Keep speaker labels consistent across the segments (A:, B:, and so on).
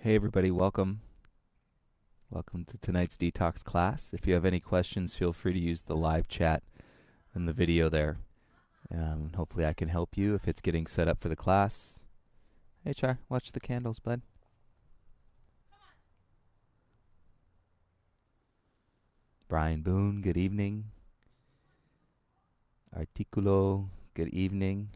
A: Hey everybody, welcome. Welcome to tonight's Detox class. If you have any questions, feel free to use the live chat and the video there. Hopefully I can help you if it's getting set up for the class. Hey Char, watch the candles, bud. Brian Boone, good evening. Articulo, good evening.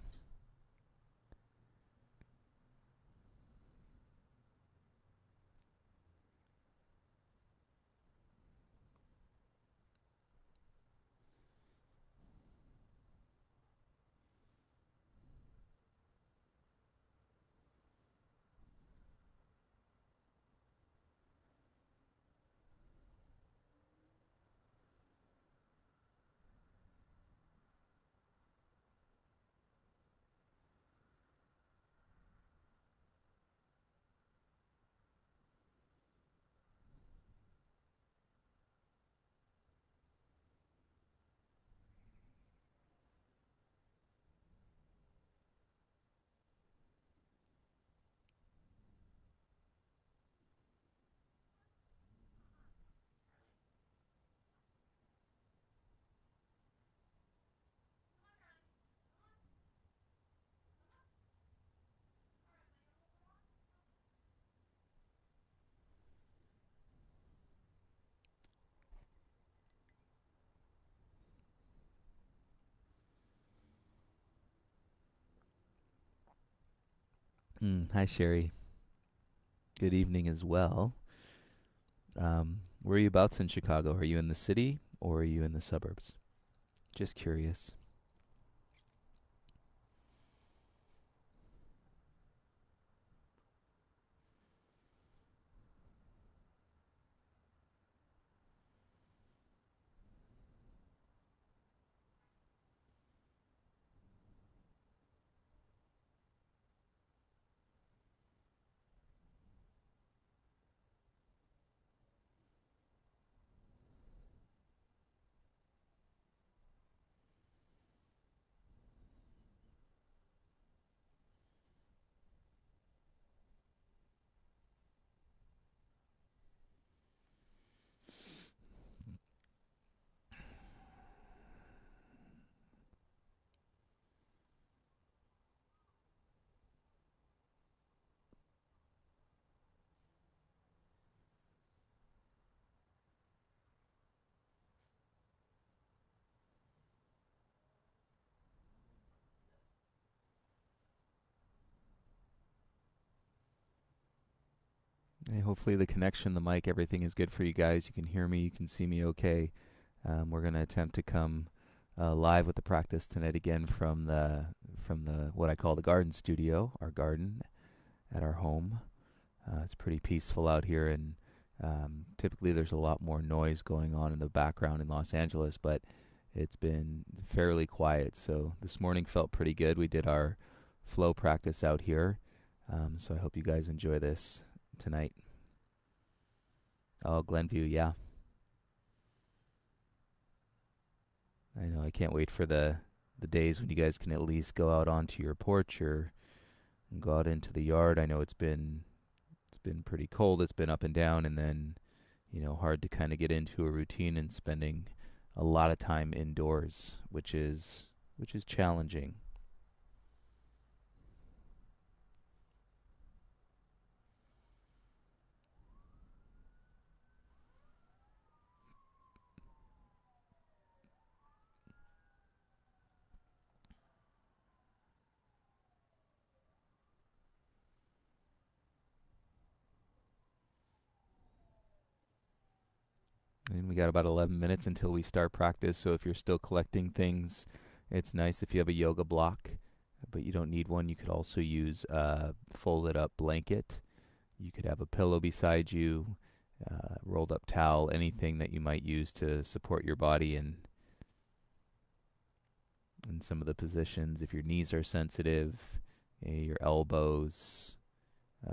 A: Hi Sherry, good evening as well. Where are you abouts in Chicago? Are you in the city or are you in the suburbs? Just curious. Hey, hopefully the connection, the mic, everything is good for you guys. You can hear me, you can see me okay. We're going to attempt to come live with the practice tonight again from the what I call the garden studio, our garden at our home. It's pretty peaceful out here, and typically there's a lot more noise going on in the background in Los Angeles, but it's been fairly quiet. So this morning felt pretty good. We did our flow practice out here, so I hope you guys enjoy this tonight. Oh, Glenview, yeah. I know. I can't wait for the days when you guys can at least go out onto your porch or go out into the yard. I know it's been pretty cold. It's been up and down, and then hard to kind of get into a routine and spending a lot of time indoors, which is challenging. And we got about 11 minutes until we start practice. So if you're still collecting things, it's nice if you have a yoga block, but you don't need one. You could also use a folded up blanket. You could have a pillow beside you, rolled up towel, anything that you might use to support your body in some of the positions. If your knees are sensitive, your elbows,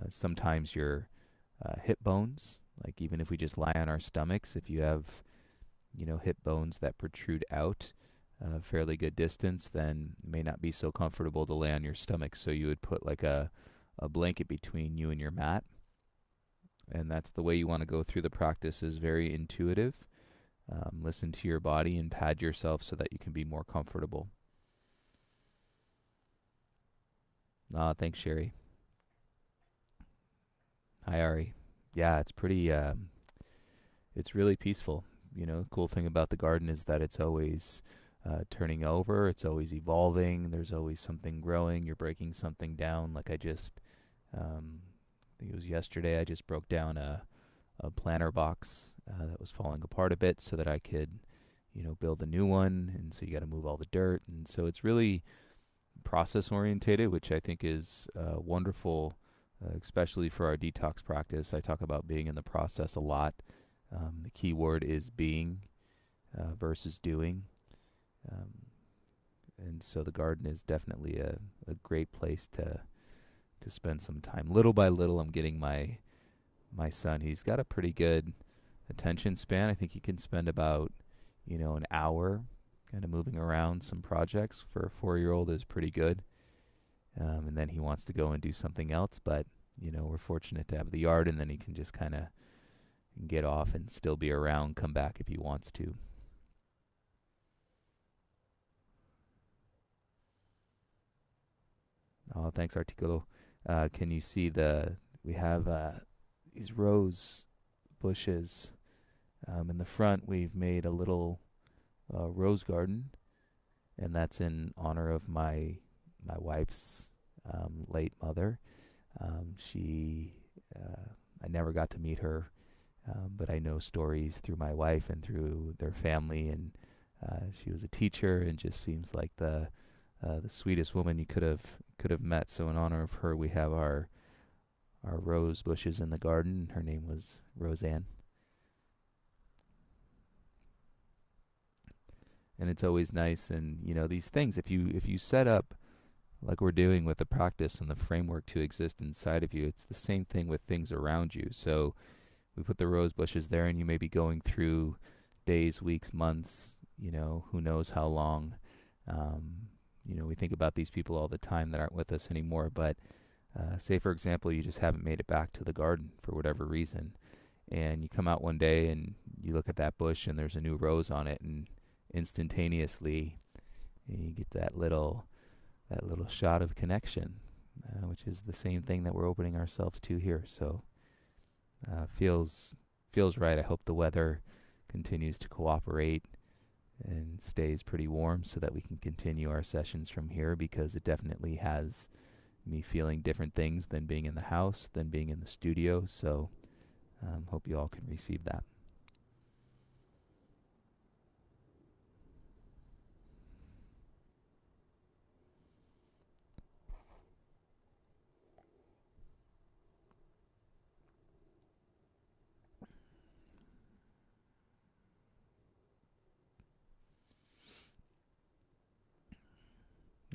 A: sometimes your hip bones. Like even if we just lie on our stomachs, if you have hip bones that protrude out a fairly good distance, then it may not be so comfortable to lay on your stomach. So you would put like a blanket between you and your mat, and that's the way you want to go through the practice, is very intuitive. Listen to your body and pad yourself so that you can be more comfortable. Thanks, Sherry. Hi, Ari. Yeah, it's really peaceful. You know, the cool thing about the garden is that it's always turning over, it's always evolving, there's always something growing, you're breaking something down. I think it was yesterday, I just broke down a planter box that was falling apart a bit so that I could, build a new one. And so you got to move all the dirt. And so it's really process orientated, which I think is wonderful, especially for our detox practice. I talk about being in the process a lot. The key word is being versus doing. Um, and so the garden is definitely a great place to spend some time. Little by little, I'm getting my son. He's got a pretty good attention span. I think he can spend about, an hour kind of moving around some projects. For a 4-year-old is pretty good. And then he wants to go and do something else. But, we're fortunate to have the yard, and then he can just kind of get off and still be around, come back if he wants to. Oh, thanks, Articulo. Can you see we have these rose bushes. In the front, we've made a little rose garden, and that's in honor of my wife's late mother. She, I never got to meet her, but I know stories through my wife and through their family, and she was a teacher, and just seems like the sweetest woman you could have met. So in honor of her, we have our rose bushes in the garden. Her name was Roseanne. And it's always nice, and these things, if you set up like we're doing with the practice and the framework to exist inside of you, it's the same thing with things around you. So we put the rose bushes there, and you may be going through days, weeks, months, who knows how long. We think about these people all the time that aren't with us anymore, but say, for example, you just haven't made it back to the garden for whatever reason, and you come out one day and you look at that bush and there's a new rose on it, and instantaneously you get that little shot of connection, which is the same thing that we're opening ourselves to here. So feels right. I hope the weather continues to cooperate and stays pretty warm so that we can continue our sessions from here, because it definitely has me feeling different things than being in the house, than being in the studio. So hope you all can receive that.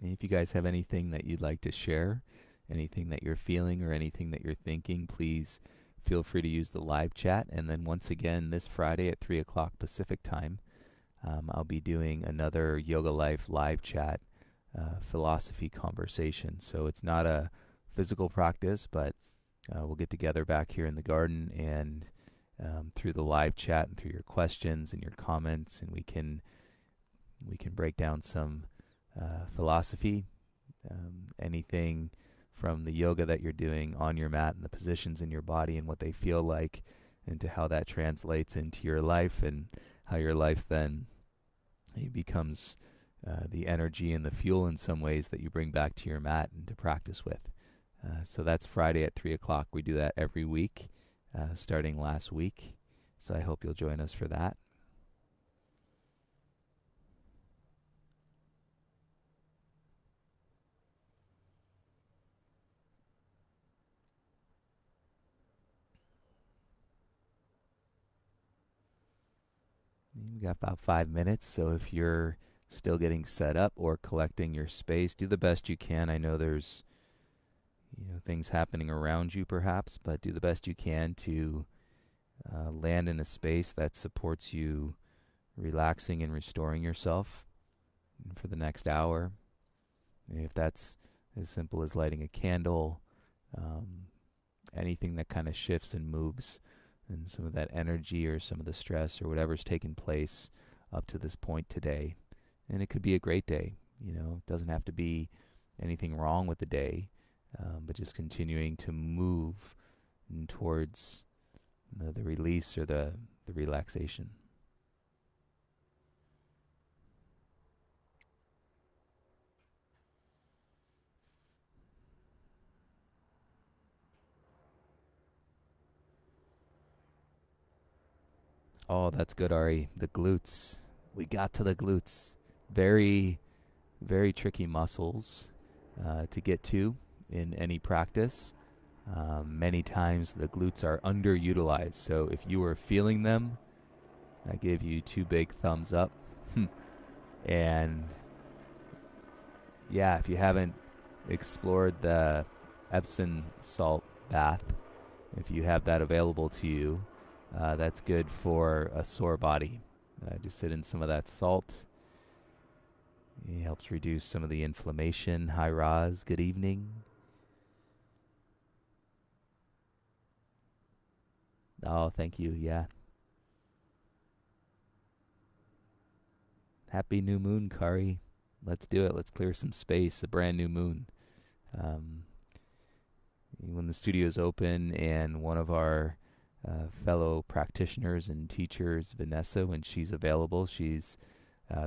A: And if you guys have anything that you'd like to share, anything that you're feeling or anything that you're thinking, please feel free to use the live chat. And then once again, this Friday at 3 o'clock Pacific time, I'll be doing another Yoga Life live chat philosophy conversation. So it's not a physical practice, but we'll get together back here in the garden, and through the live chat and through your questions and your comments, and we can break down some philosophy, anything from the yoga that you're doing on your mat and the positions in your body and what they feel like, and to how that translates into your life, and how your life then it becomes the energy and the fuel in some ways that you bring back to your mat and to practice with. So that's Friday at 3 o'clock. We do that every week, starting last week. So I hope you'll join us for that. We've got about 5 minutes, so if you're still getting set up or collecting your space, do the best you can. I know there's things happening around you perhaps, but do the best you can to land in a space that supports you relaxing and restoring yourself for the next hour. If that's as simple as lighting a candle, um, anything that kind of shifts and moves, and some of that energy or some of the stress or whatever's taken place up to this point today. And it could be a great day. It doesn't have to be anything wrong with the day, but just continuing to move towards the release or the relaxation. Oh, that's good, Ari. The glutes. We got to the glutes. Very, very tricky muscles to get to in any practice. Many times the glutes are underutilized. So if you are feeling them, I give you two big thumbs up. And yeah, if you haven't explored the Epsom salt bath, if you have that available to you, that's good for a sore body. Just sit in some of that salt. It helps reduce some of the inflammation. Hi, Roz. Good evening. Oh, thank you. Yeah. Happy new moon, Kari. Let's do it. Let's clear some space. A brand new moon. Um, when the studio's open and one of our fellow practitioners and teachers, Vanessa, when she's available, she's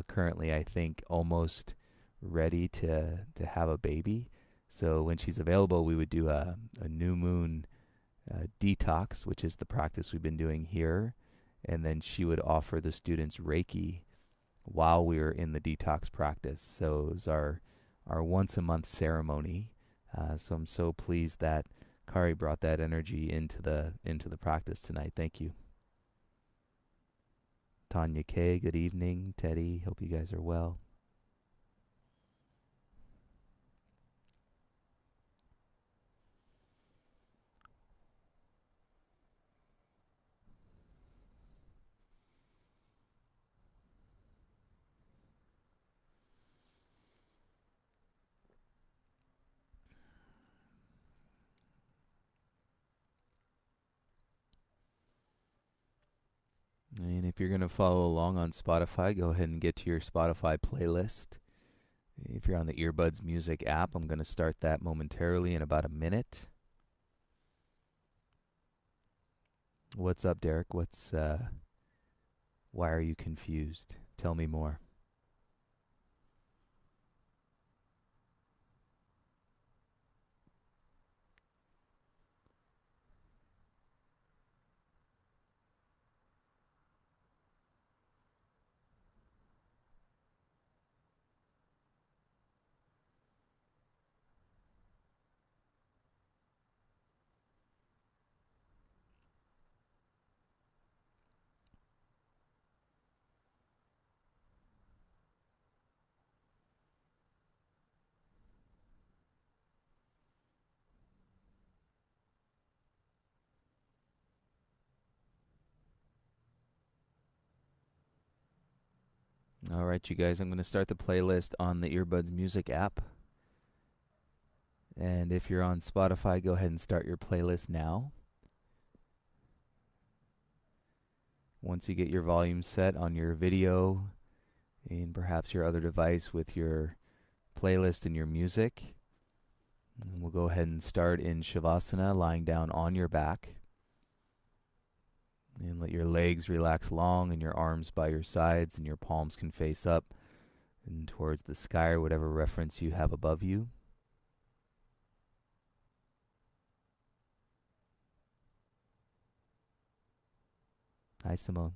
A: currently, I think, almost ready to have a baby. So when she's available, we would do a new moon detox, which is the practice we've been doing here. And then she would offer the students Reiki while we were in the detox practice. So it was our once a month ceremony. So I'm so pleased that Kari brought that energy into the practice tonight. Thank you. Tanya K, good evening. Teddy, hope you guys are well. And if you're going to follow along on Spotify, go ahead and get to your Spotify playlist. If you're on the Earbuds Music app, I'm going to start that momentarily in about a minute. What's up, Derek? Why are you confused? Tell me more. All right, you guys, I'm going to start the playlist on the Earbuds Music app. And if you're on Spotify, go ahead and start your playlist now. Once you get your volume set on your video and perhaps your other device with your playlist and your music, and we'll go ahead and start in Shavasana, lying down on your back. And let your legs relax long and your arms by your sides, and your palms can face up and towards the sky or whatever reference you have above you. Hi, Simone.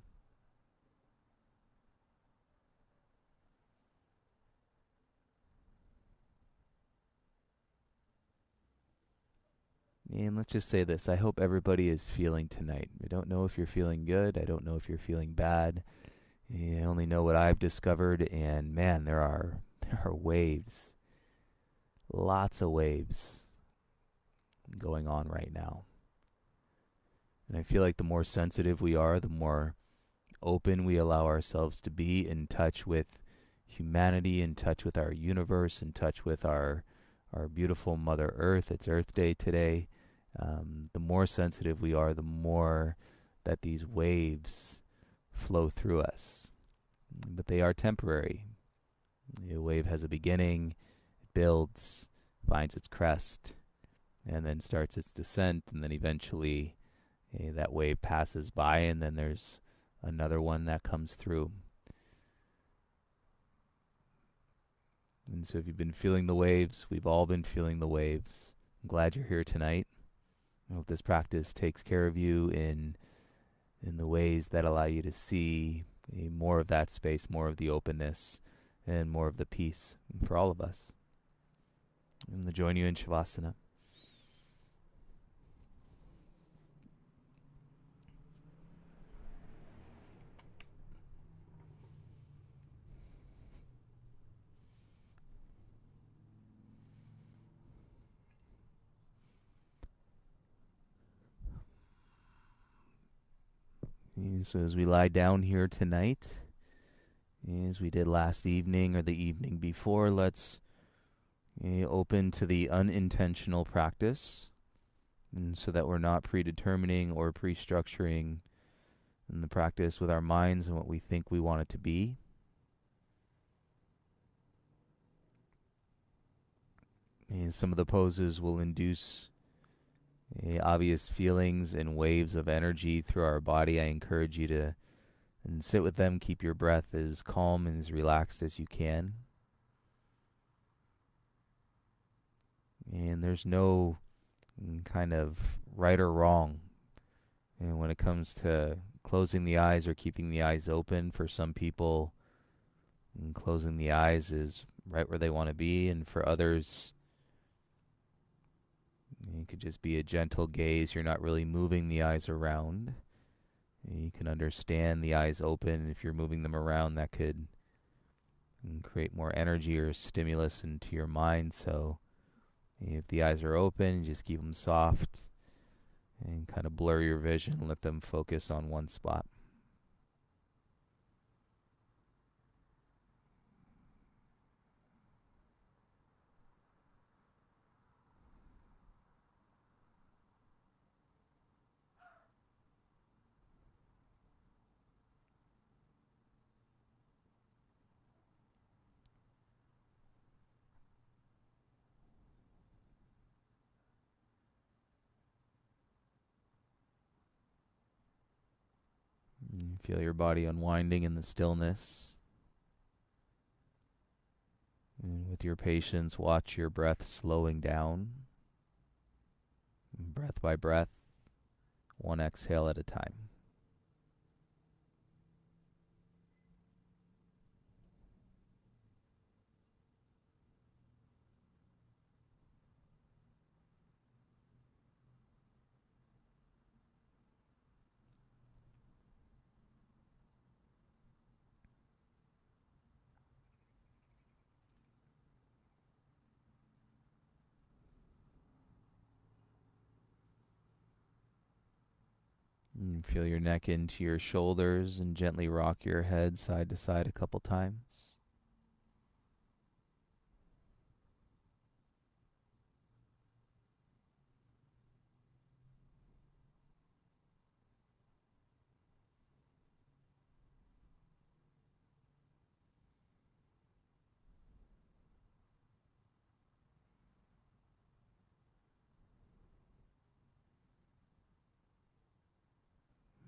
A: And let's just say this. I hope everybody is feeling tonight. I don't know if you're feeling good. I don't know if you're feeling bad. I only know what I've discovered. And man, there are waves. Lots of waves going on right now. And I feel like the more sensitive we are, the more open we allow ourselves to be, in touch with humanity, in touch with our universe, in touch with our beautiful Mother Earth. It's Earth Day today. The more sensitive we are, the more that these waves flow through us. But they are temporary. A wave has a beginning, it builds, finds its crest, and then starts its descent, and then eventually that wave passes by, and then there's another one that comes through. And so if you've been feeling the waves, we've all been feeling the waves. I'm glad you're here tonight. I hope this practice takes care of you in the ways that allow you to see more of that space, more of the openness, and more of the peace for all of us. I'm going to join you in Shavasana. And so as we lie down here tonight, as we did last evening or the evening before, let's open to the unintentional practice, and so that we're not predetermining or pre-structuring in the practice with our minds and what we think we want it to be. And some of the poses will induce obvious feelings and waves of energy through our body. I encourage you to sit with them. Keep your breath as calm and as relaxed as you can. And there's no kind of right or wrong. And when it comes to closing the eyes or keeping the eyes open, for some people, closing the eyes is right where they want to be, and for others, it could just be a gentle gaze. You're not really moving the eyes around. You can understand the eyes open. If you're moving them around, that could create more energy or stimulus into your mind. So if the eyes are open, just keep them soft and kind of blur your vision. Let them focus on one spot. Feel your body unwinding in the stillness. And with your patience, watch your breath slowing down, breath by breath, one exhale at a time. And feel your neck into your shoulders and gently rock your head side to side a couple times.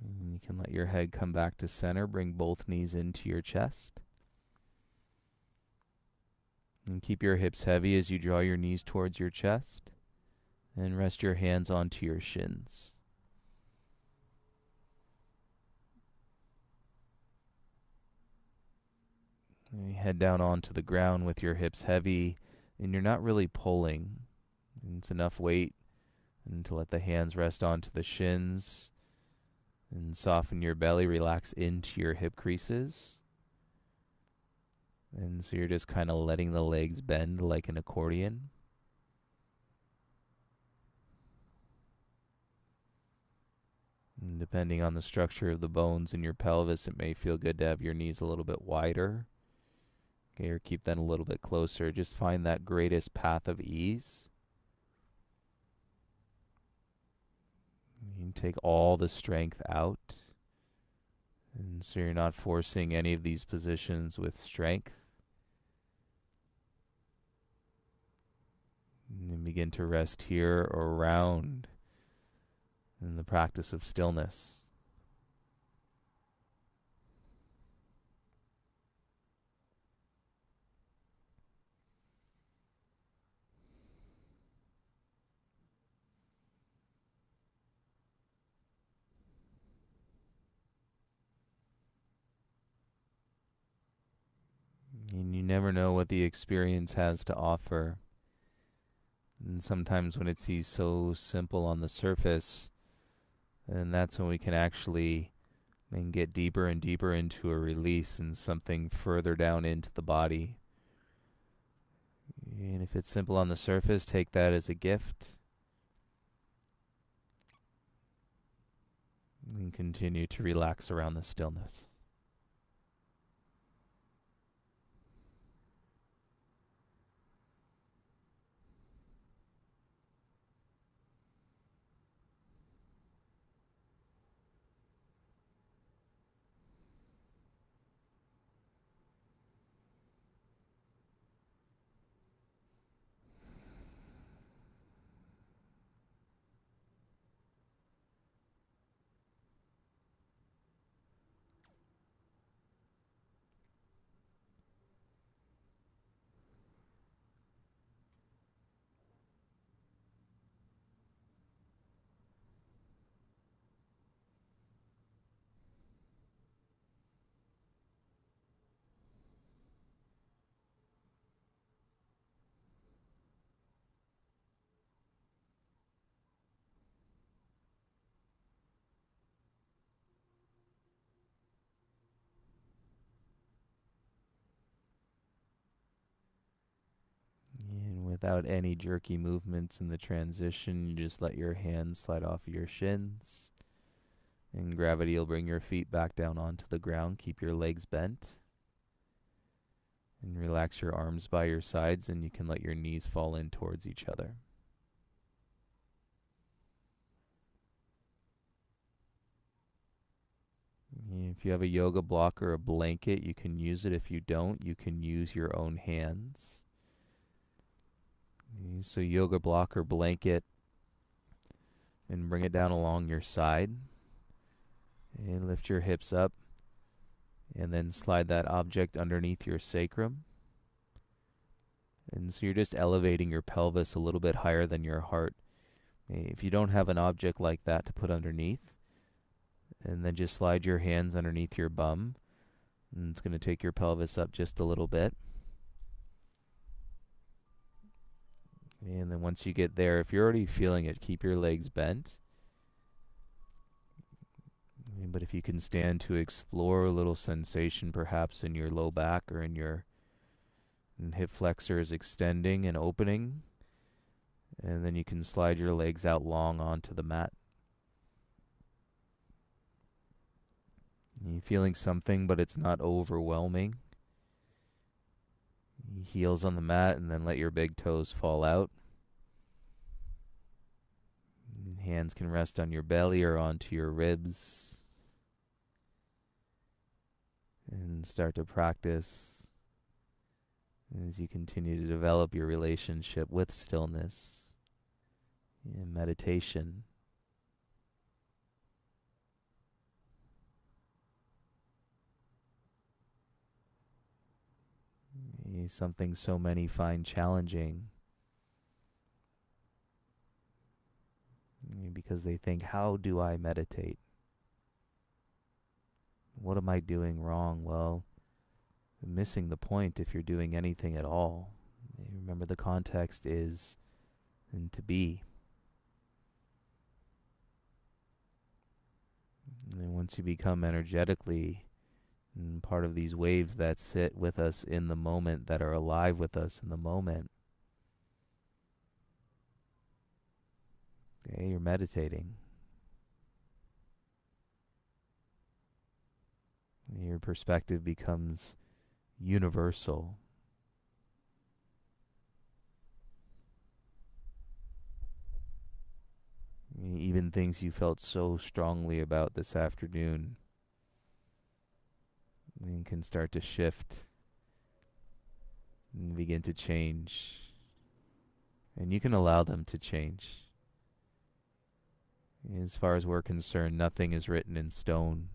A: And you can let your head come back to center. Bring both knees into your chest. And keep your hips heavy as you draw your knees towards your chest. And rest your hands onto your shins. And you head down onto the ground with your hips heavy, and you're not really pulling. And it's enough weight and to let the hands rest onto the shins and soften your belly, relax into your hip creases. And so you're just kind of letting the legs bend like an accordion. And depending on the structure of the bones in your pelvis, it may feel good to have your knees a little bit wider. Okay, or keep them a little bit closer. Just find that greatest path of ease. You take all the strength out. And so you're not forcing any of these positions with strength. And then begin to rest here or around in the practice of stillness. And you never know what the experience has to offer. And sometimes when it seems so simple on the surface, and that's when we can actually get deeper and deeper into a release and something further down into the body. And if it's simple on the surface, take that as a gift. And continue to relax around the stillness. And without any jerky movements in the transition, you just let your hands slide off of your shins. And gravity will bring your feet back down onto the ground. Keep your legs bent. And relax your arms by your sides, and you can let your knees fall in towards each other. If you have a yoga block or a blanket, you can use it. If you don't, you can use your own hands. So yoga block or blanket, and bring it down along your side. And lift your hips up. And then slide that object underneath your sacrum. And so you're just elevating your pelvis a little bit higher than your heart. If you don't have an object like that to put underneath, and then just slide your hands underneath your bum. And it's going to take your pelvis up just a little bit. And then once you get there, if you're already feeling it, keep your legs bent. But if you can stand to explore a little sensation perhaps in your low back or in your hip flexors extending and opening, and then you can slide your legs out long onto the mat. You're feeling something, but it's not overwhelming. Heels on the mat, and then let your big toes fall out. And hands can rest on your belly or onto your ribs. And start to practice as you continue to develop your relationship with stillness and meditation. Something so many find challenging because they think, how do I meditate? What am I doing wrong? Well, missing the point if you're doing anything at all. Remember, the context is to be. And once you become energetically part of these waves that sit with us in the moment, that are alive with us in the moment, okay, you're meditating. Your perspective becomes universal. Even things you felt so strongly about this afternoon can start to shift and begin to change. And you can allow them to change. As far as we're concerned, nothing is written in stone.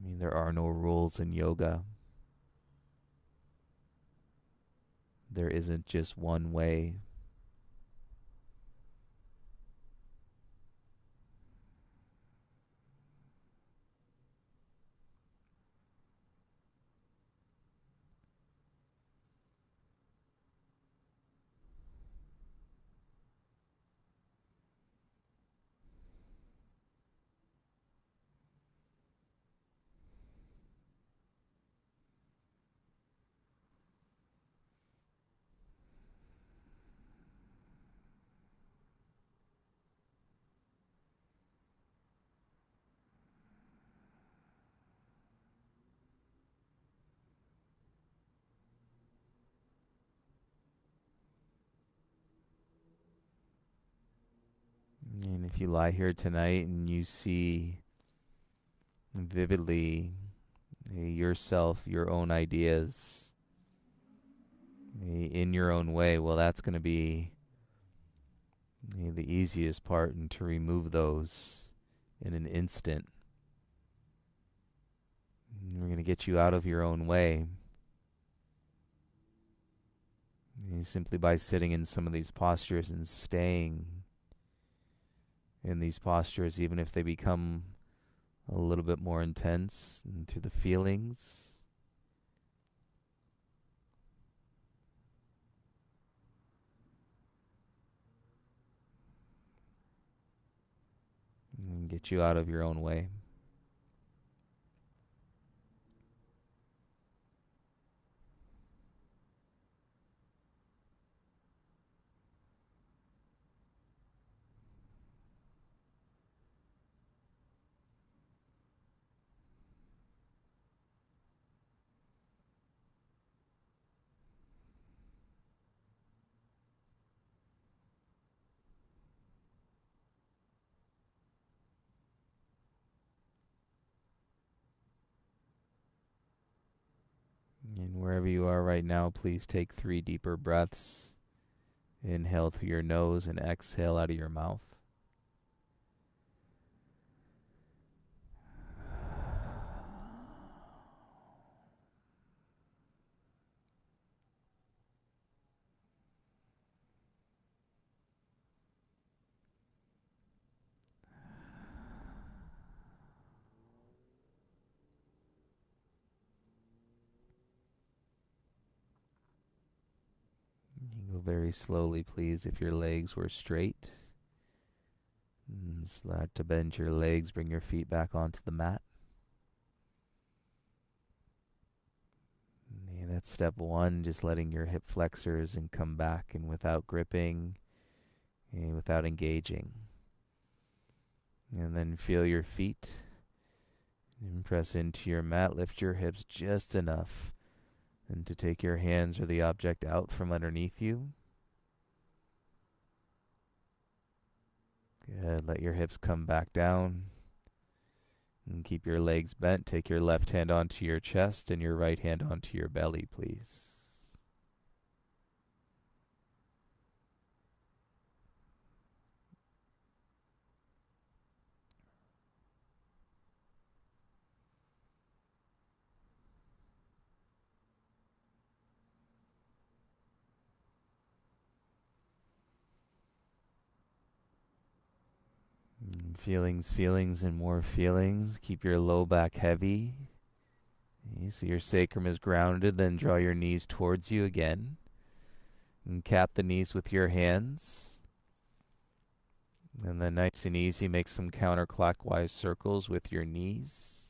A: There are no rules in yoga. There isn't just one way. And if you lie here tonight and you see vividly yourself, your own ideas in your own way, well, that's going to be the easiest part, and to remove those in an instant. We're going to get you out of your own way simply by sitting in some of these postures and staying in these postures, even if they become a little bit more intense and through the feelings. And get you out of your own way. And wherever you are right now, please take 3 deeper breaths. Inhale through your nose and exhale out of your mouth. You go very slowly, please, if your legs were straight. And start to bend your legs, bring your feet back onto the mat. And that's step 1, just letting your hip flexors and come back, and without gripping and without engaging. And then feel your feet and press into your mat. Lift your hips just enough and to take your hands or the object out from underneath you. Good. Let your hips come back down. And keep your legs bent. Take your left hand onto your chest and your right hand onto your belly, please. Feelings, and more feelings. Keep your low back heavy. So your sacrum is grounded. Then draw your knees towards you again. And cap the knees with your hands. And then nice and easy, make some counterclockwise circles with your knees.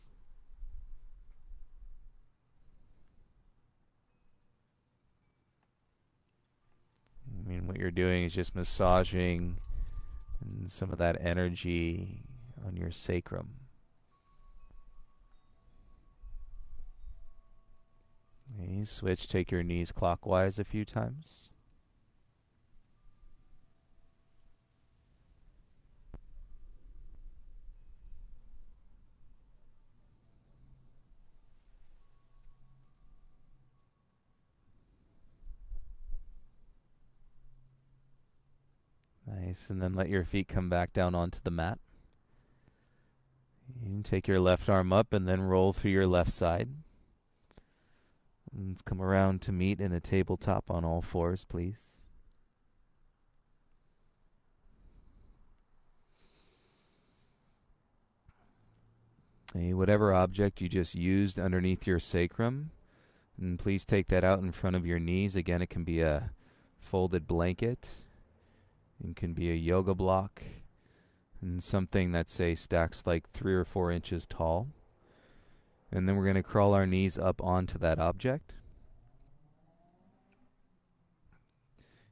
A: What you're doing is just massaging some of that energy on your sacrum. Okay, switch, take your knees clockwise a few times. Nice. And then let your feet come back down onto the mat. You can take your left arm up and then roll through your left side. And let's come around to meet in a tabletop on all fours, please. Whatever object you just used underneath your sacrum, and please take that out in front of your knees. Again, it can be a folded blanket. It can be a yoga block. And something that, say, stacks like 3 or 4 inches tall. And then we're going to crawl our knees up onto that object.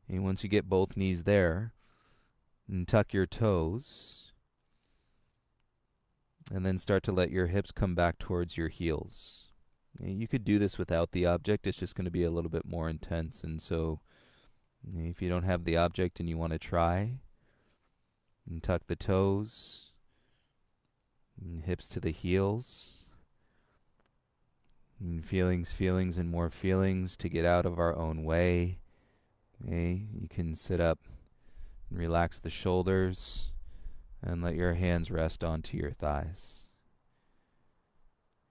A: And once you get both knees there, and tuck your toes. And then start to let your hips come back towards your heels. You could do this without the object. It's just going to be a little bit more intense. And so if you don't have the object and you want to try, and tuck the toes, and hips to the heels. And feelings, and more feelings to get out of our own way. You can sit up and relax the shoulders. And let your hands rest onto your thighs.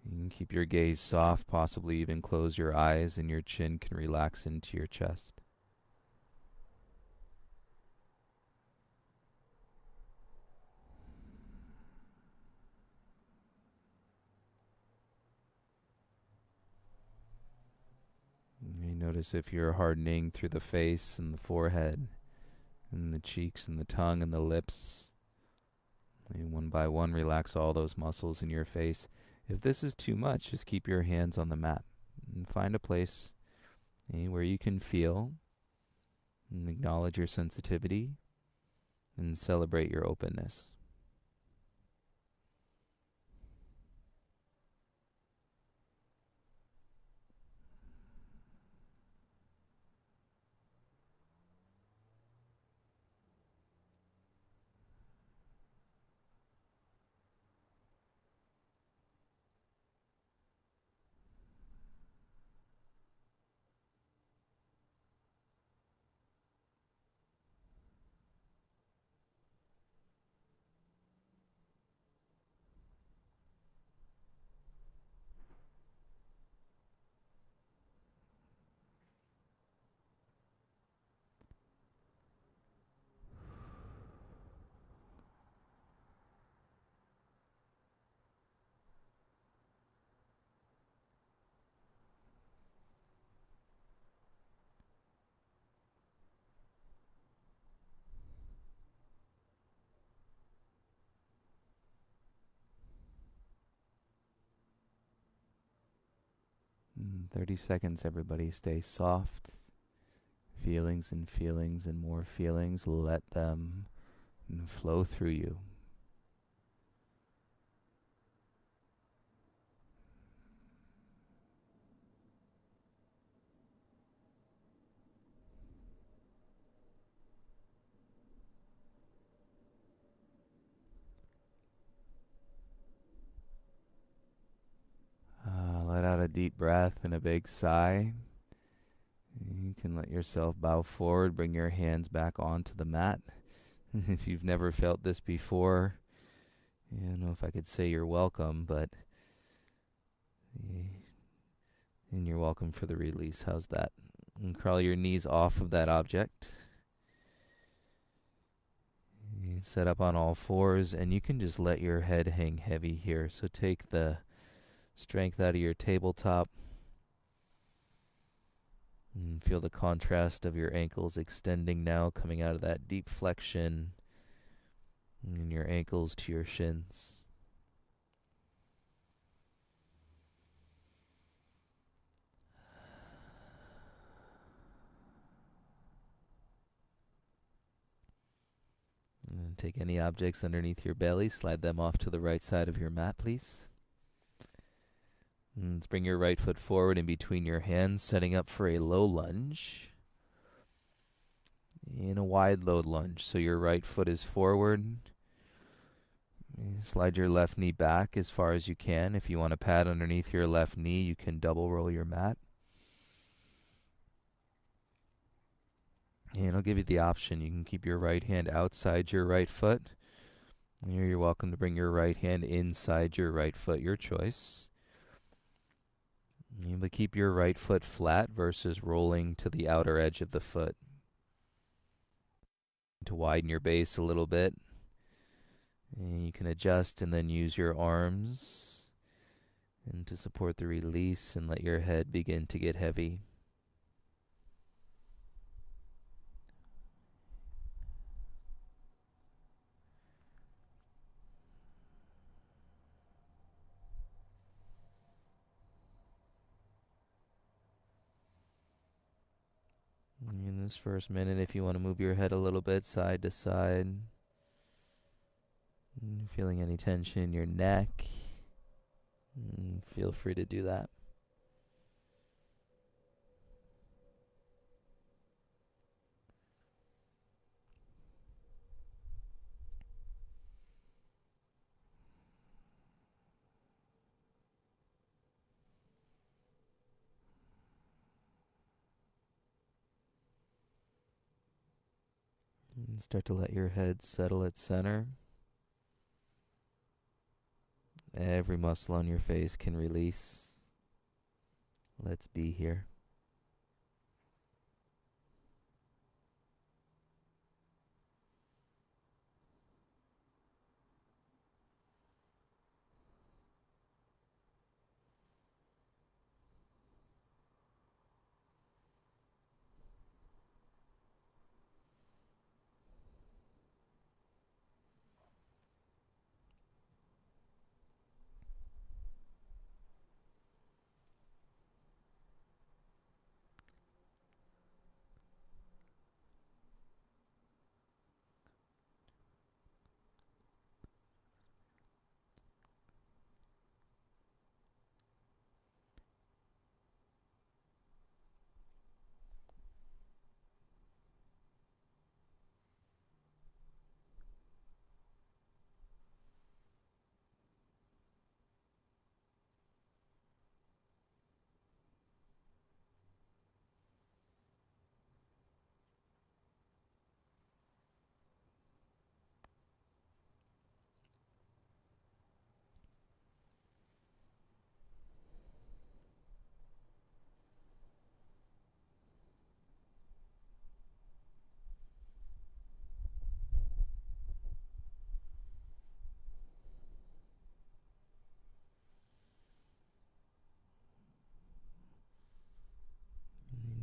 A: You can keep your gaze soft, possibly even close your eyes, and your chin can relax into your chest. You notice if you're hardening through the face and the forehead, and the cheeks and the tongue and the lips. And one by one, relax all those muscles in your face. If this is too much, just keep your hands on the mat and find a place where you can feel and acknowledge your sensitivity and celebrate your openness. In 30 seconds, everybody. Stay soft. Feelings and more feelings. Let them flow through you. Let out a deep breath and a big sigh. You can let yourself bow forward, bring your hands back onto the mat. If you've never felt this before, I don't know if I could say you're welcome, but and you're welcome for the release. How's that? And crawl your knees off of that object. Set up on all fours, and you can just let your head hang heavy here. So take the strength out of your tabletop. And feel the contrast of your ankles extending now, coming out of that deep flexion, and your ankles to your shins. And take any objects underneath your belly, slide them off to the right side of your mat, please. And let's bring your right foot forward in between your hands, setting up for a low lunge. In a wide low lunge, so your right foot is forward. Slide your left knee back as far as you can. If you want to pad underneath your left knee, you can double roll your mat. And I'll give you the option. You can keep your right hand outside your right foot. Here you're welcome to bring your right hand inside your right foot, your choice. But keep your right foot flat versus rolling to the outer edge of the foot. To widen your base a little bit. And you can adjust and then use your arms and to support the release and let your head begin to get heavy. In this first minute, if you want to move your head a little bit side to side, feeling any tension in your neck, feel free to do that. And start to let your head settle at center. Every muscle on your face can release. Let's be here.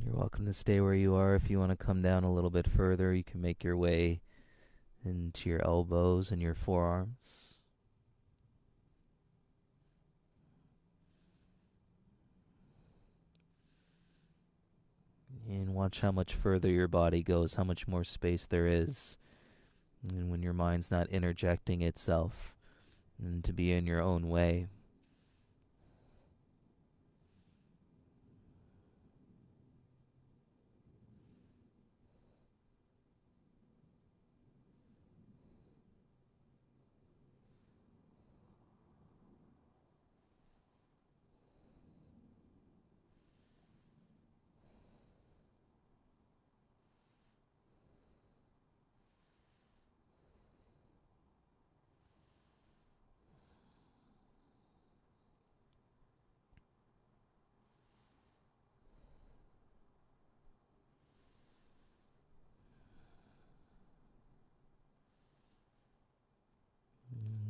A: You're welcome to stay where you are. If you want to come down a little bit further, you can make your way into your elbows and your forearms. And watch how much further your body goes, how much more space there is. And when your mind's not interjecting itself, and to be in your own way.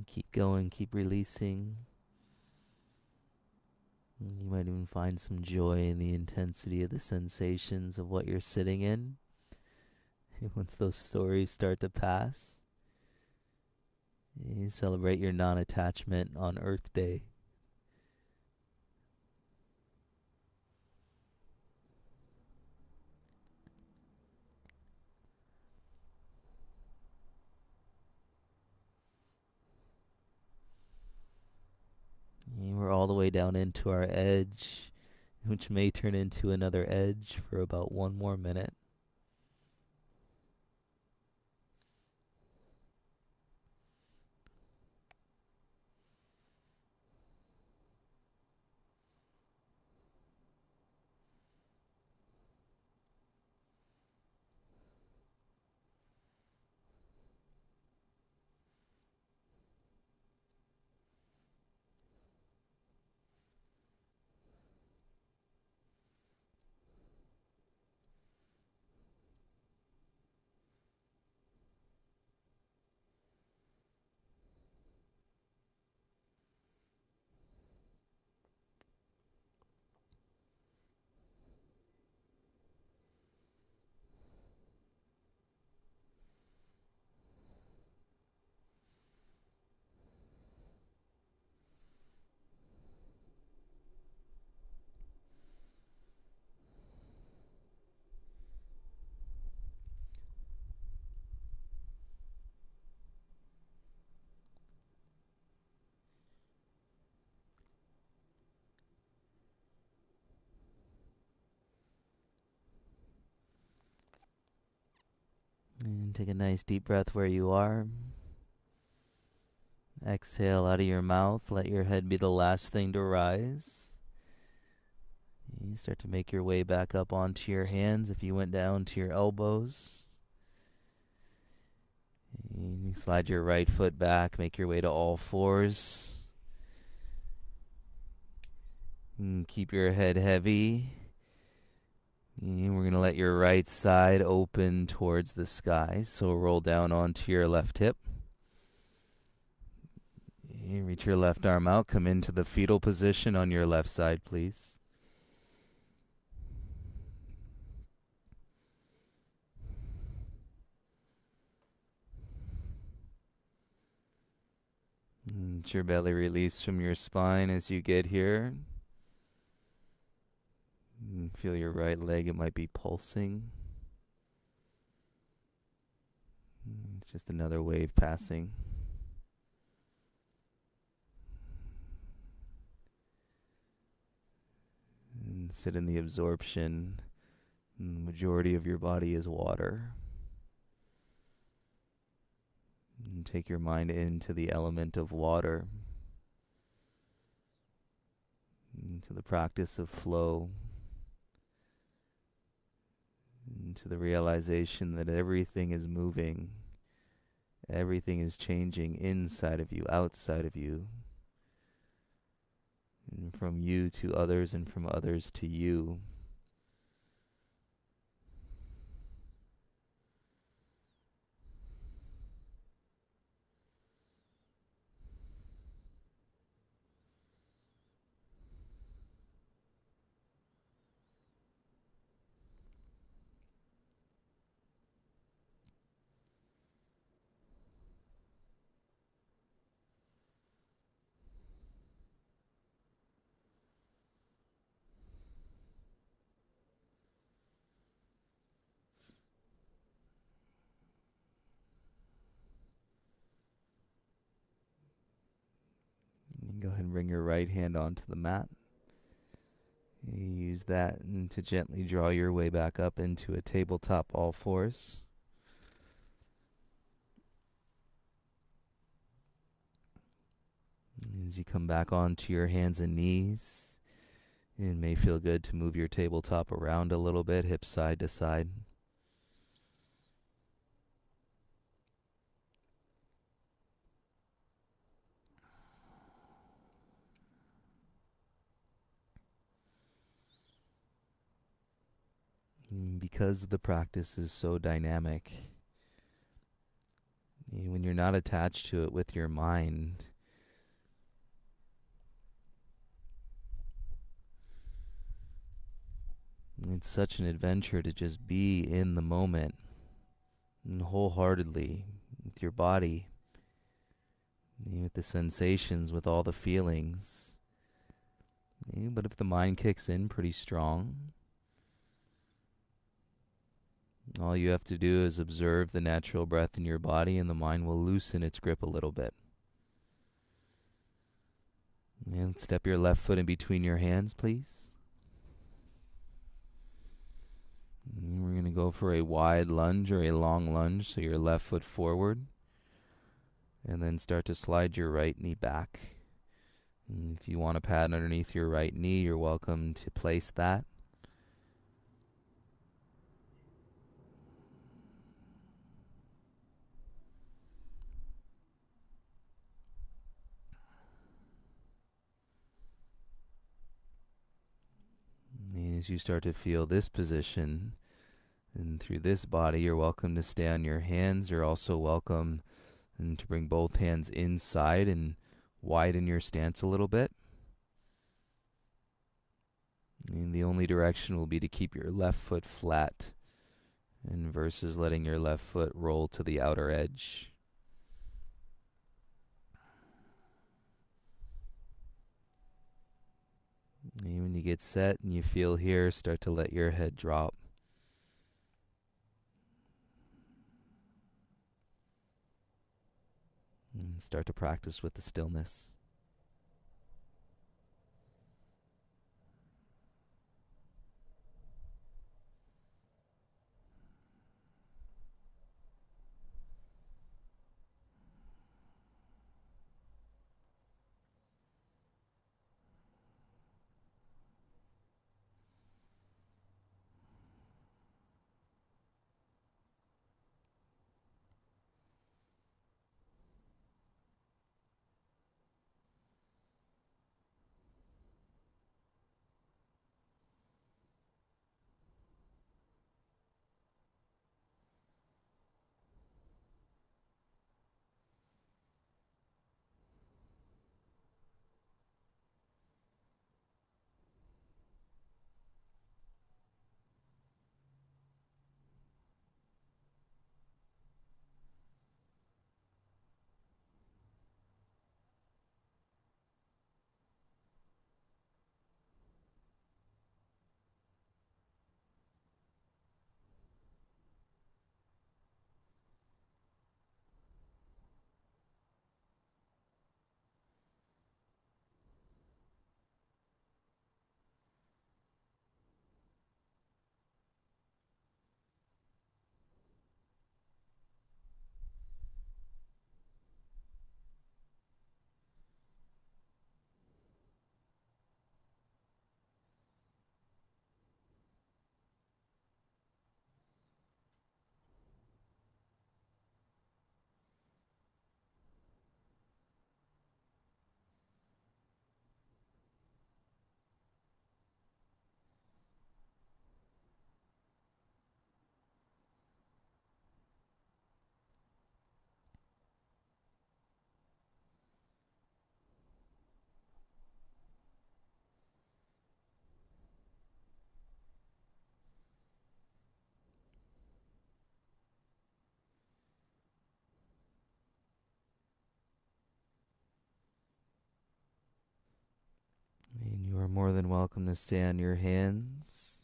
A: Keep going, keep releasing. You might even find some joy in the intensity of the sensations of what you're sitting in. Once those stories start to pass, you celebrate your non-attachment on Earth Day. We're all the way down into our edge, which may turn into another edge for about one more minute. And take a nice deep breath where you are. Exhale out of your mouth. Let your head be the last thing to rise. You start to make your way back up onto your hands if you went down to your elbows. You slide your right foot back, make your way to all fours. And keep your head heavy. And we're going to let your right side open towards the sky. So roll down onto your left hip. And reach your left arm out. Come into the fetal position on your left side, please. Let your belly release from your spine as you get here. Feel your right leg, it might be pulsing. It's just another wave passing. And sit in the absorption. And the majority of your body is water. And take your mind into the element of water. Into the practice of flow. Into the realization that everything is moving. Everything is changing inside of you, outside of you. And from you to others and from others to you. And go ahead and bring your right hand onto the mat. You use that to gently draw your way back up into a tabletop all fours. As you come back onto your hands and knees, it may feel good to move your tabletop around a little bit, hips side to side. Because the practice is so dynamic, when you're not attached to it with your mind, it's such an adventure to just be in the moment and wholeheartedly with your body, with the sensations, with all the feelings. But if the mind kicks in pretty strong, all you have to do is observe the natural breath in your body and the mind will loosen its grip a little bit. And step your left foot in between your hands, please. And we're going to go for a wide lunge or a long lunge, so your left foot forward. And then start to slide your right knee back. And if you want a pad underneath your right knee, you're welcome to place that. And as you start to feel this position, and through this body, you're welcome to stay on your hands. You're also welcome to bring both hands inside and widen your stance a little bit. And the only direction will be to keep your left foot flat, and versus letting your left foot roll to the outer edge. And when you get set and you feel here, start to let your head drop. And start to practice with the stillness. welcome to stay on your hands.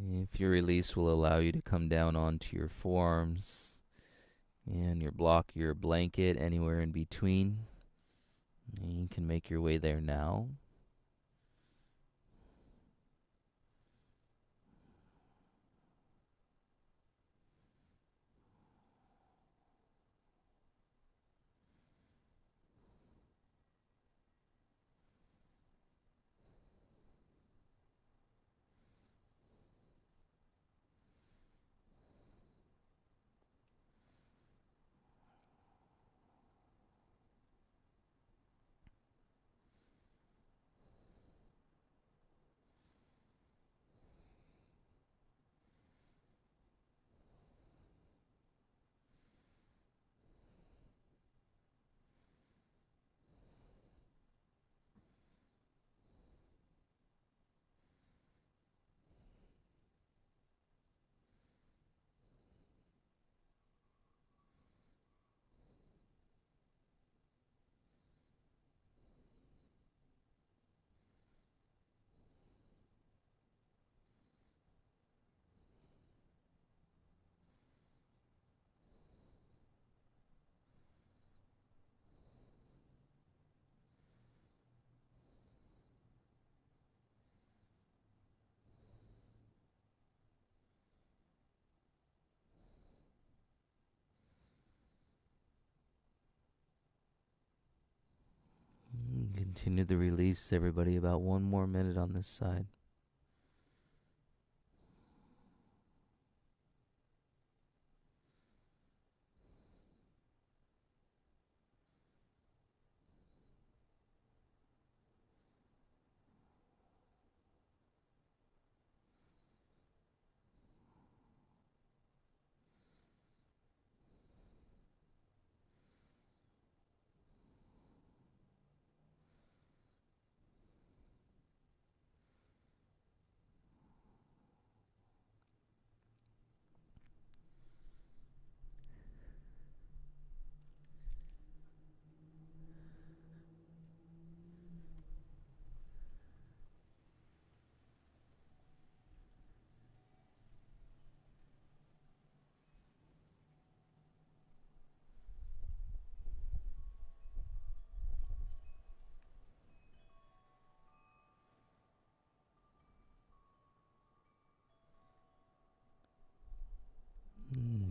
A: If your release will allow you to come down onto your forearms and your blanket, anywhere in between, you can make your way there now. Continue the release, everybody. About 1 more minute on this side.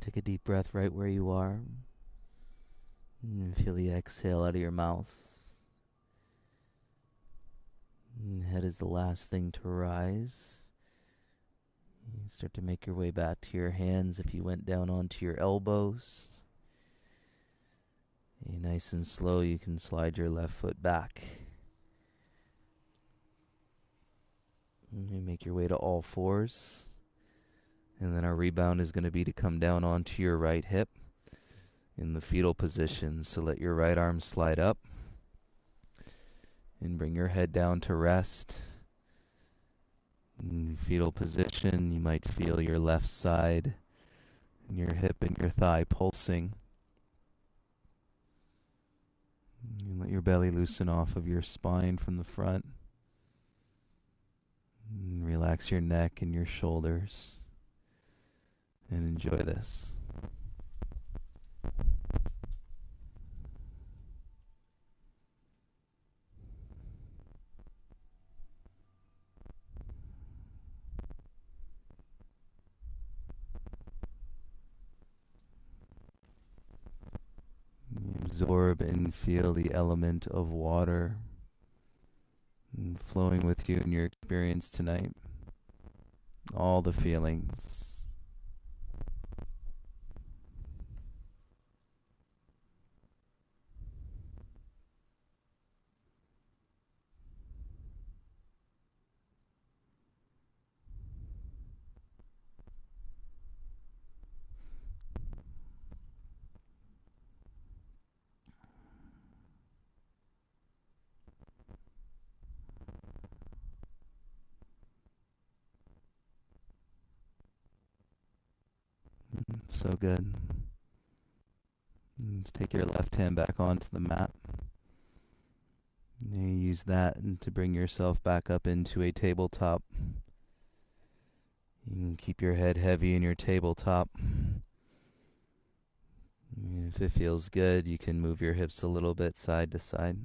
A: Take a deep breath right where you are. Feel the exhale out of your mouth. Head is the last thing to rise. You start to make your way back to your hands if you went down onto your elbows. Nice and slow, you can slide your left foot back. You make your way to all fours. And then our rebound is going to be to come down onto your right hip in the fetal position. So let your right arm slide up and bring your head down to rest. In fetal position, you might feel your left side and your hip and your thigh pulsing. You let your belly loosen off of your spine from the front. And relax your neck and your shoulders. And enjoy this. Absorb and feel the element of water flowing with you in your experience tonight. All the feelings. So good. Let's take your left hand back onto the mat. You use that to bring yourself back up into a tabletop. You can keep your head heavy in your tabletop. If it feels good, you can move your hips a little bit side to side.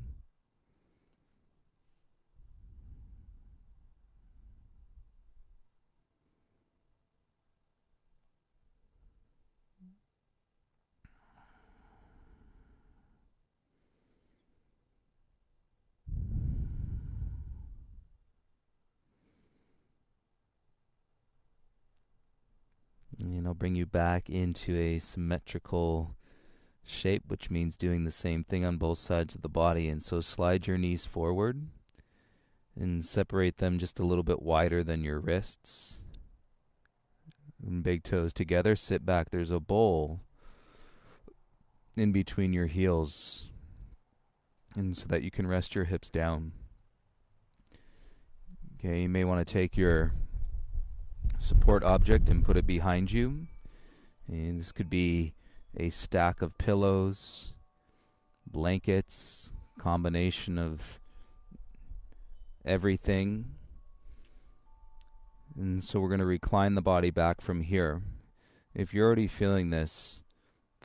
A: And I'll bring you back into a symmetrical shape, which means doing the same thing on both sides of the body. And so slide your knees forward and separate them just a little bit wider than your wrists. And big toes together. Sit back. There's a bowl in between your heels, and so that you can rest your hips down. Okay, you may want to take your support object and put it behind you. And this could be a stack of pillows, blankets, combination of everything. And so we're going to recline the body back from here. If you're already feeling this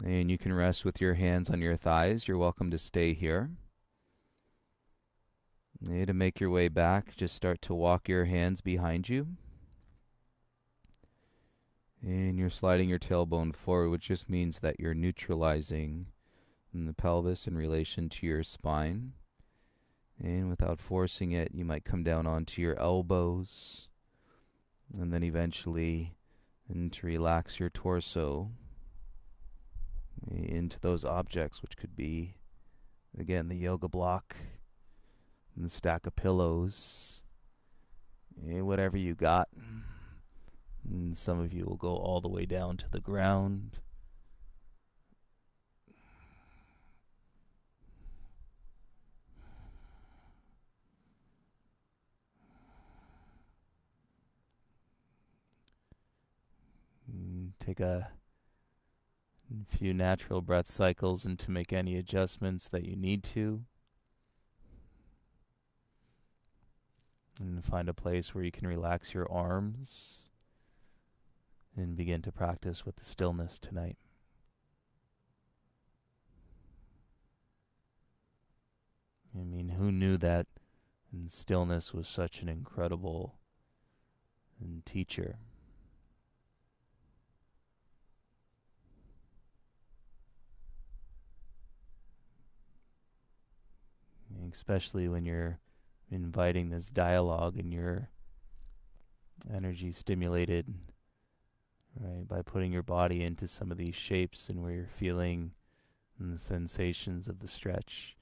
A: and you can rest with your hands on your thighs, you're welcome to stay here. To make your way back, just start to walk your hands behind you. And you're sliding your tailbone forward, which just means that you're neutralizing the pelvis in relation to your spine. And without forcing it, you might come down onto your elbows. And then eventually, to relax your torso into those objects, which could be, again, the yoga block, and the stack of pillows, whatever you got. And some of you will go all the way down to the ground. Take a few natural breath cycles and to make any adjustments that you need to. And find a place where you can relax your arms and begin to practice with the stillness tonight. I mean, who knew that stillness was such an incredible teacher? Especially when you're inviting this dialogue and your energy stimulated, right, by putting your body into some of these shapes and where you're feeling the sensations of the stretch.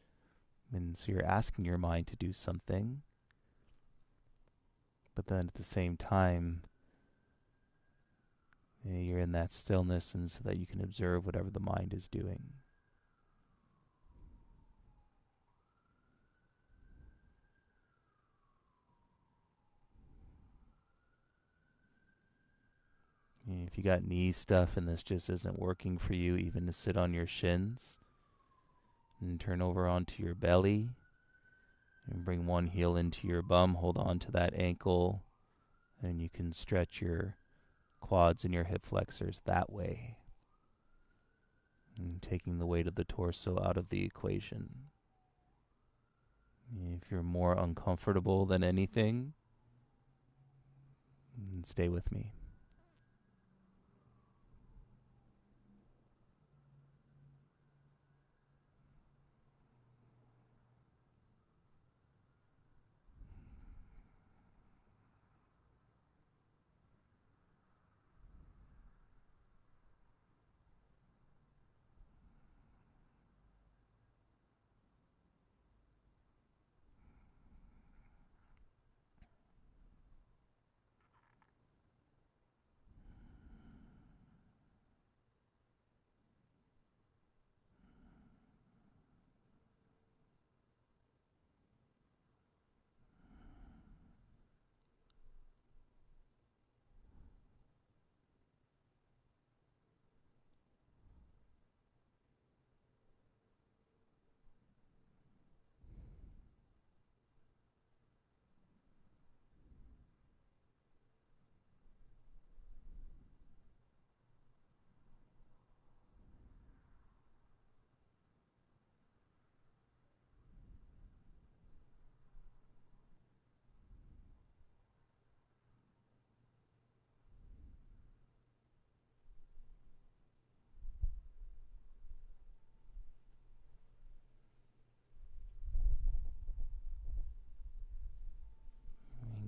A: And so you're asking your mind to do something, but then at the same time, you're in that stillness, and so that you can observe whatever the mind is doing. If you got knee stuff and this just isn't working for you, even to sit on your shins and turn over onto your belly and bring one heel into your bum, hold on to that ankle, and you can stretch your quads and your hip flexors that way, and taking the weight of the torso out of the equation. If you're more uncomfortable than anything, stay with me.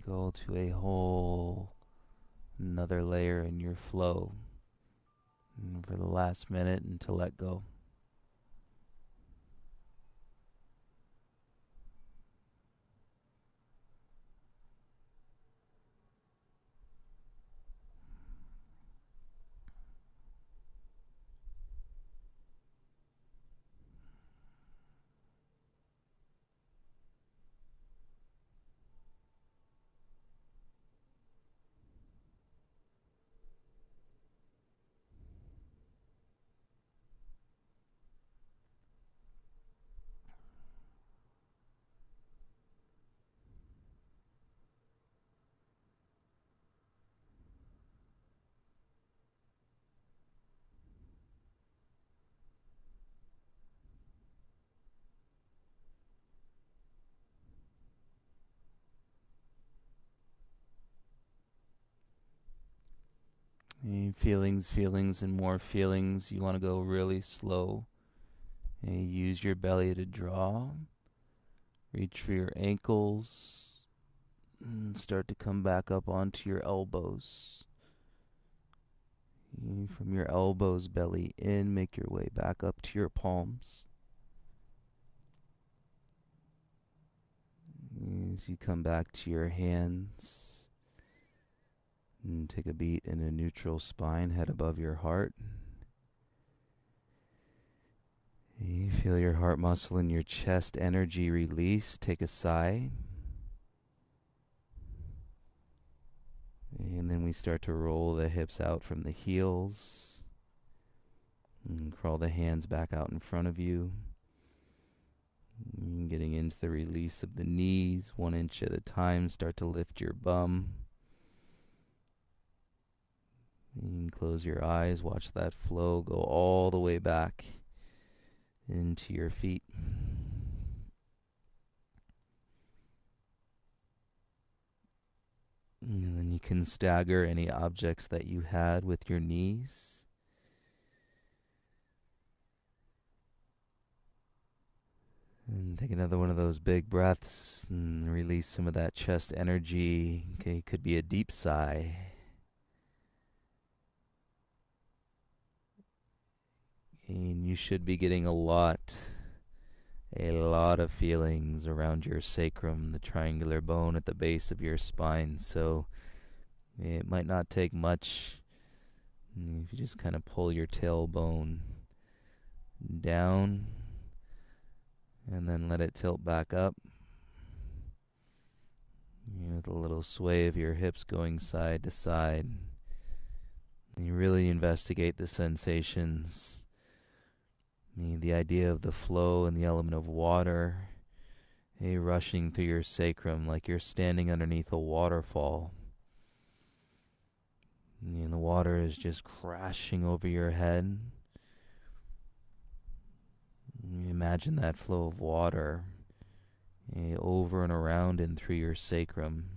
A: Go to a whole another layer in your flow. And for the last minute and to let go. Any feelings, and more feelings. You want to go really slow. And use your belly to draw. Reach for your ankles. And start to come back up onto your elbows. From your elbows, belly in, make your way back up to your palms. As you come back to your hands, and take a beat in a neutral spine, head above your heart. You feel your heart muscle and your chest energy release. Take a sigh. And then we start to roll the hips out from the heels. And crawl the hands back out in front of you. And getting into the release of the knees, 1 inch at a time. Start to lift your bum. And close your eyes, watch that flow go all the way back into your feet. And then you can stagger any objects that you had with your knees. And take another one of those big breaths and release some of that chest energy. Okay, could be a deep sigh. And you should be getting a lot of feelings around your sacrum, the triangular bone at the base of your spine. So it might not take much if you just kind of pull your tailbone down and then let it tilt back up. With a little sway of your hips going side to side. You really investigate the sensations. The idea of the flow and the element of water rushing through your sacrum like you're standing underneath a waterfall. And the water is just crashing over your head. Imagine that flow of water over and around and through your sacrum,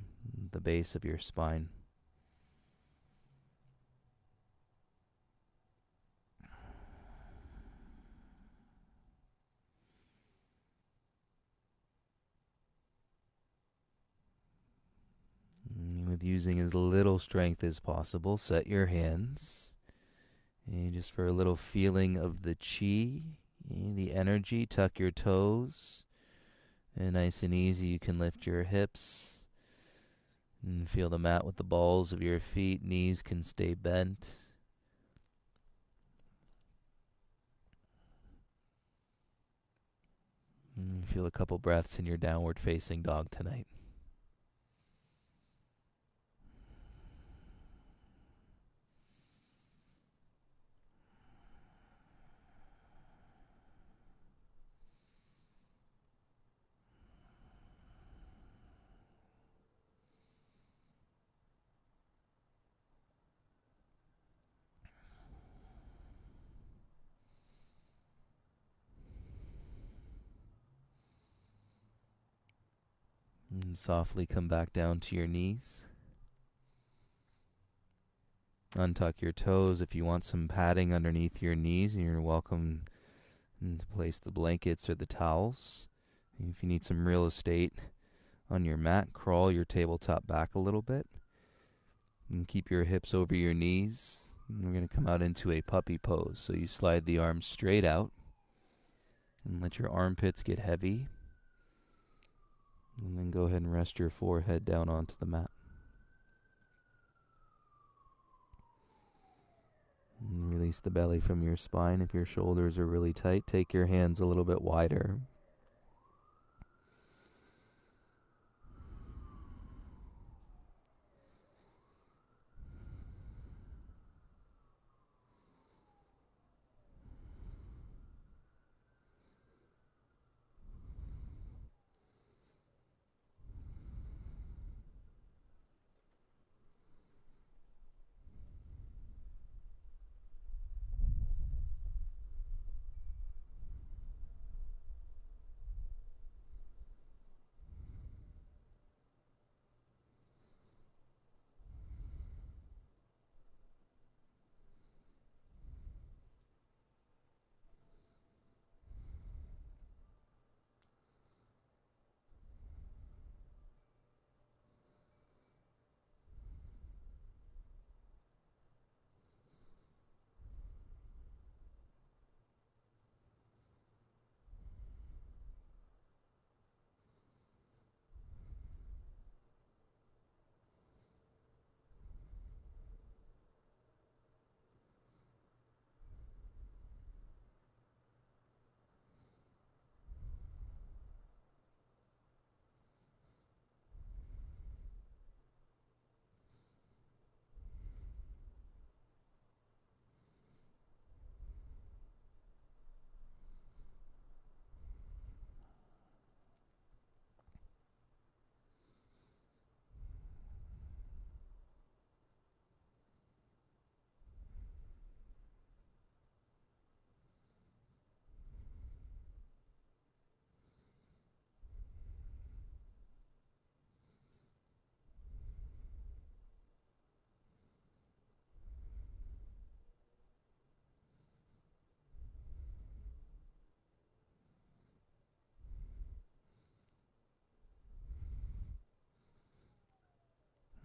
A: the base of your spine. With using as little strength as possible, set your hands. And just for a little feeling of the chi, the energy, tuck your toes. And nice and easy, you can lift your hips. And feel the mat with the balls of your feet. Knees can stay bent. And feel a couple breaths in your downward facing dog tonight. And softly come back down to your knees. Untuck your toes if you want some padding underneath your knees, and you're welcome to place the blankets or the towels. If you need some real estate on your mat, crawl your tabletop back a little bit. And keep your hips over your knees. And we're going to come out into a puppy pose. So you slide the arms straight out and let your armpits get heavy. And then go ahead and rest your forehead down onto the mat. And release the belly from your spine. If your shoulders are really tight, take your hands a little bit wider.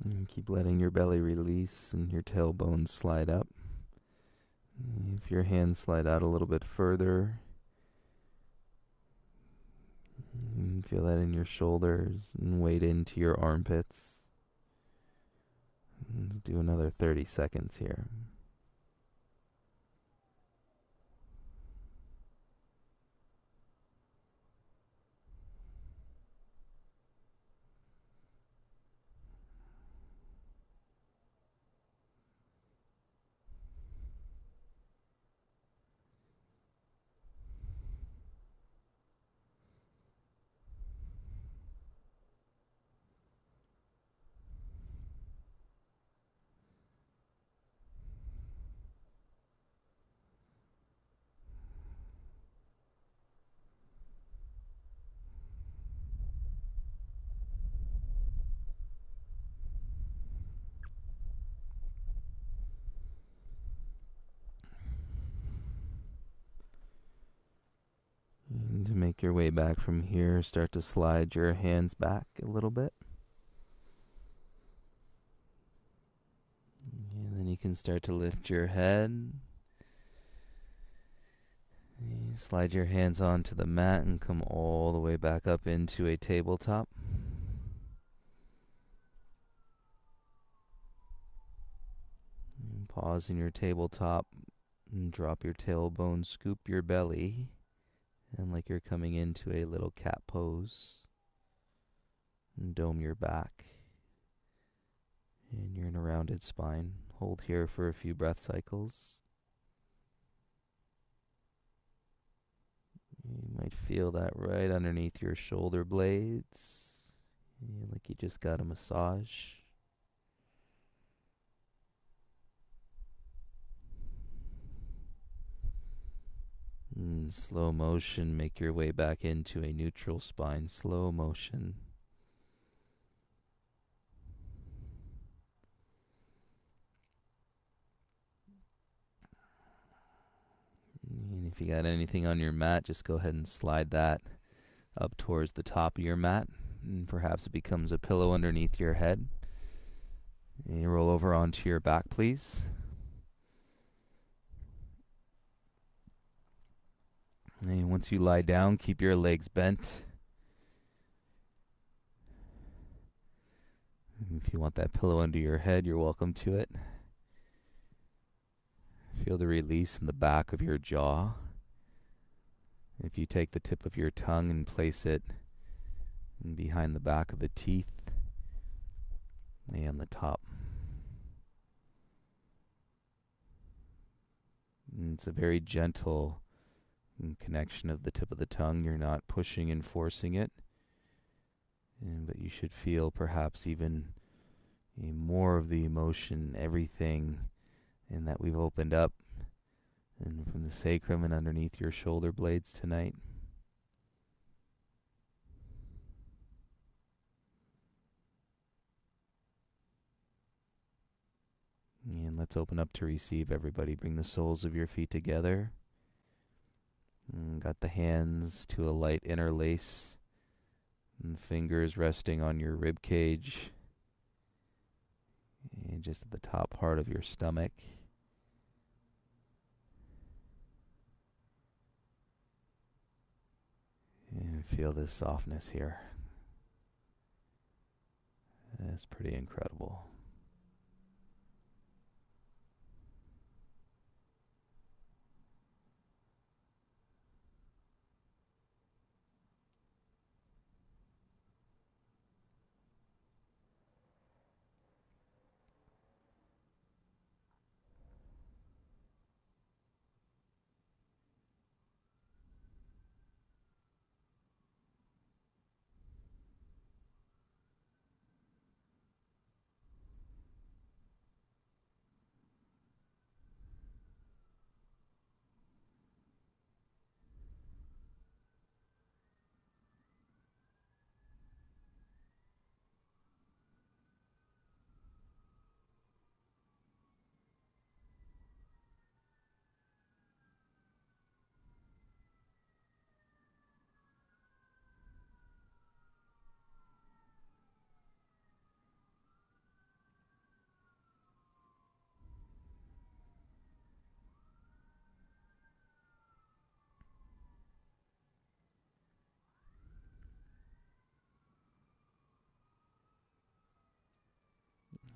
A: And keep letting your belly release and your tailbone slide up. If your hands slide out a little bit further, feel that in your shoulders and weight into your armpits. Let's do another 30 seconds here. And to make your way back from here, start to slide your hands back a little bit. And then you can start to lift your head. You slide your hands onto the mat and come all the way back up into a tabletop. And pause in your tabletop and drop your tailbone, scoop your belly, and like you're coming into a little cat pose. And dome your back. And you're in a rounded spine. Hold here for a few breath cycles. You might feel that right underneath your shoulder blades, like you just got a massage. In slow motion, make your way back into a neutral spine. Slow motion. And if you got anything on your mat, just go ahead and slide that up towards the top of your mat. And perhaps it becomes a pillow underneath your head. And you roll over onto your back, please. And once you lie down, keep your legs bent. If you want that pillow under your head, you're welcome to it. Feel the release in the back of your jaw. If you take the tip of your tongue and place it behind the back of the teeth and the top. And it's a very gentle connection of the tip of the tongue. You're not pushing and forcing it. But you should feel perhaps even more of the emotion, everything, and that we've opened up, and from the sacrum and underneath your shoulder blades tonight. And let's open up to receive, everybody. Bring the soles of your feet together. And got the hands to a light interlace, and fingers resting on your rib cage, and just at the top part of your stomach. And feel this softness here. That's pretty incredible.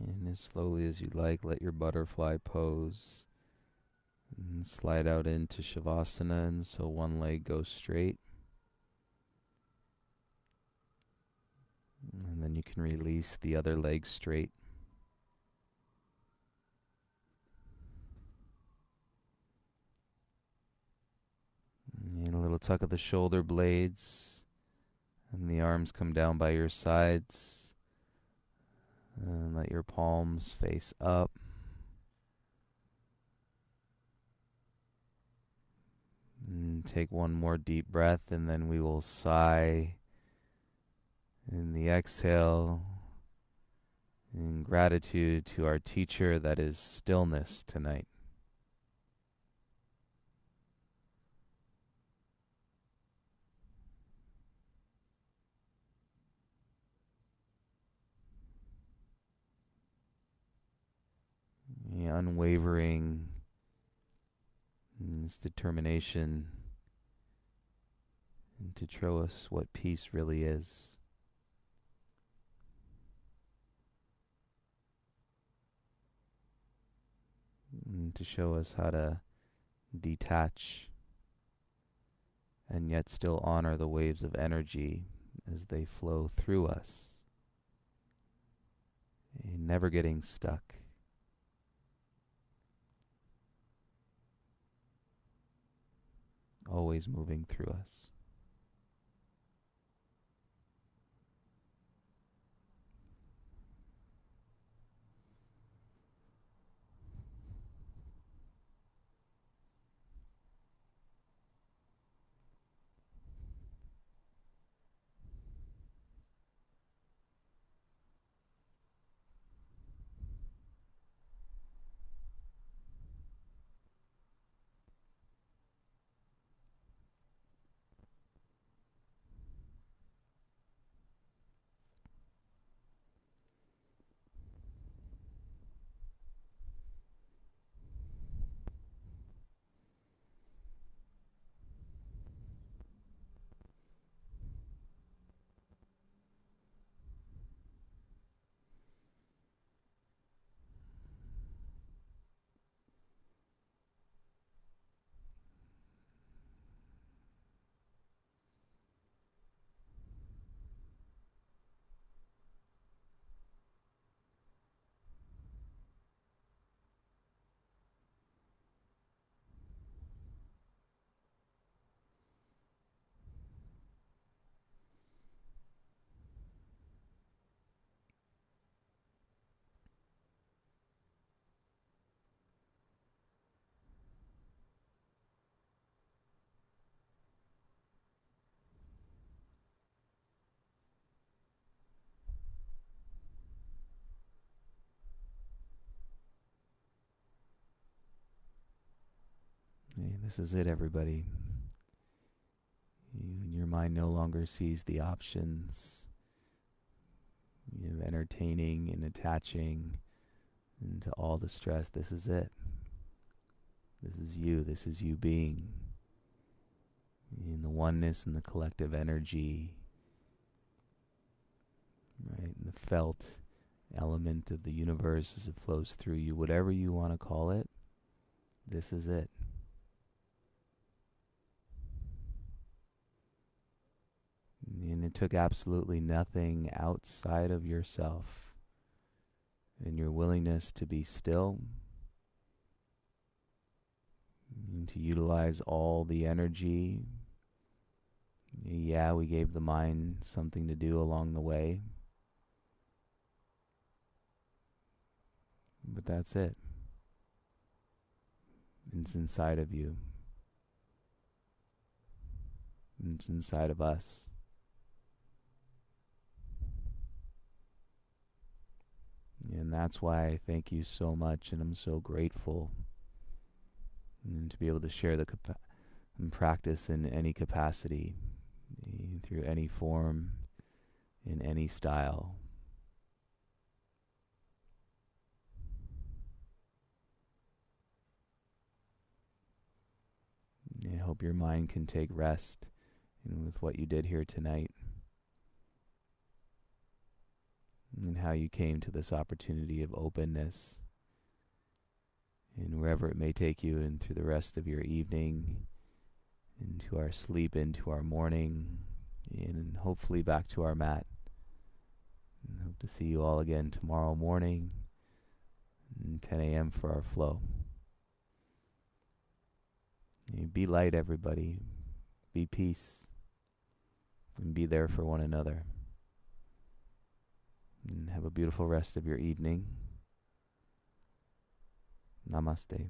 A: And as slowly as you like, let your butterfly pose and slide out into Shavasana, and so one leg goes straight. And then you can release the other leg straight. And a little tuck of the shoulder blades, and the arms come down by your sides. And let your palms face up. And take one more deep breath, and then we will sigh in the exhale in gratitude to our teacher that is stillness tonight. The unwavering determination to show us what peace really is. And to show us how to detach and yet still honor the waves of energy as they flow through us, never getting stuck. Always moving through us. This is it, everybody. Your mind no longer sees the options of entertaining and attaching into all the stress. This is it. This is you. This is you being in the oneness and the collective energy, right? And the felt element of the universe as it flows through you, whatever you want to call it. This is it. And it took absolutely nothing outside of yourself and your willingness to be still and to utilize all the energy. Yeah, we gave the mind something to do along the way, but that's it. It's inside of you. It's inside of us. And that's why I thank you so much, and I'm so grateful and to be able to share the practice in any capacity, through any form, in any style. I hope your mind can take rest with what you did here tonight and how you came to this opportunity of openness, and wherever it may take you and through the rest of your evening, into our sleep, into our morning, and hopefully back to our mat. And hope to see you all again tomorrow morning, 10 a.m. for our flow. Be light, everybody. Be peace. And be there for one another. And have a beautiful rest of your evening. Namaste.